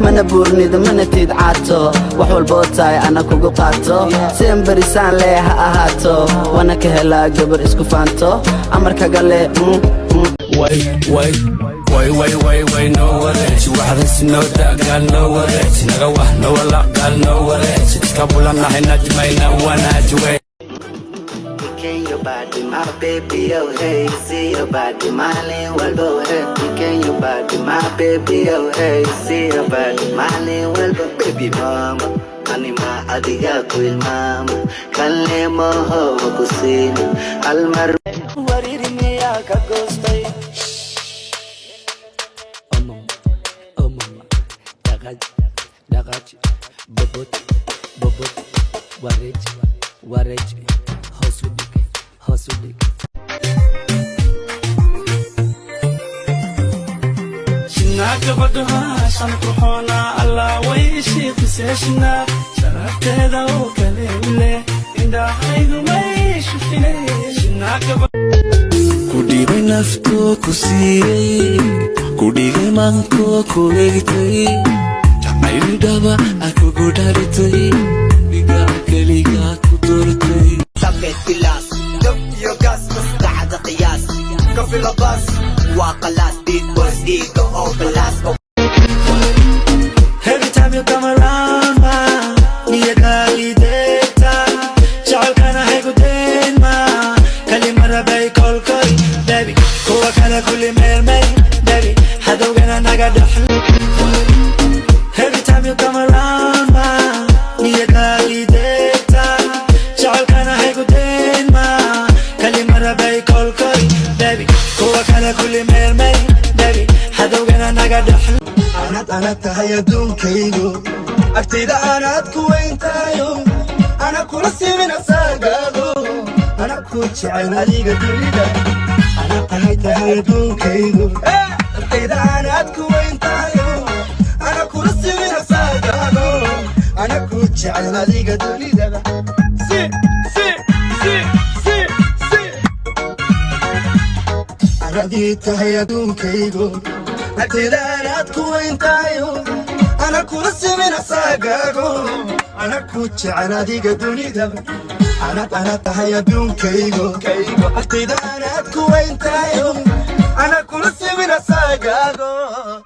mana buurnida mana tidcaato wax walbo taay ana kugu qaato seen barisaan lee ha ahaato wana ka helaa gabar isku faanto amarka gale way no worries waxda sino dagal no worries naga wax no wala gal no worries iskabulana najmayna wanajwe Can your body, my baby, oh hey, see your body, my lane, well, go ahead. Can your body, my baby, oh hey, see your body, my lane, well, go, baby, mama. Anima adiga kuil mama, kalle moho kusina, almar. Wariri miya kagostay. Dagaj, bobot, warej. Hustle. Shinaka badha shanku hona Allah way sheekh seshna sharafteeda oo kale wile inda haygu may shufine shinaka kudibay nafto kusiyay kudigay manko kulegtay jacaylidaba akugu dharitay diga kaliga ku dortay sabet bilas yo gas musta'ad qiyas kafil bas وقلاس beat boys ego blast. Every time you come around ma niya kalideta shal kana heguden ma kali mara bay kol koi baby huwa kana kulli mermay baby hadawgana naga dahl. Every time you come around ma niya kalideta shal kana heguden ma kali mara bay kol koi baby huwa kana kulli mermay baby hadawgana naga dahl. أنا تهيا كيلو أكتيد أنا تكوين تايو أنا كل سمين أساقابو أنا كوتش عنا ليقا دوليدا أنا تهيا كيلو أكتيد أنا تكوين تايو أنا كل سمين أساقابو أنا كوتش عنا ليقا دوليدا سي أنا دي تهيا كيلو أتدارات كوين تايو أنا كل سمين أساقاقو أنا كوتش على ديقة دوني دب أنا تهيا دون كيغو أتدارات كوين تايو أنا كل سمين أساقاقو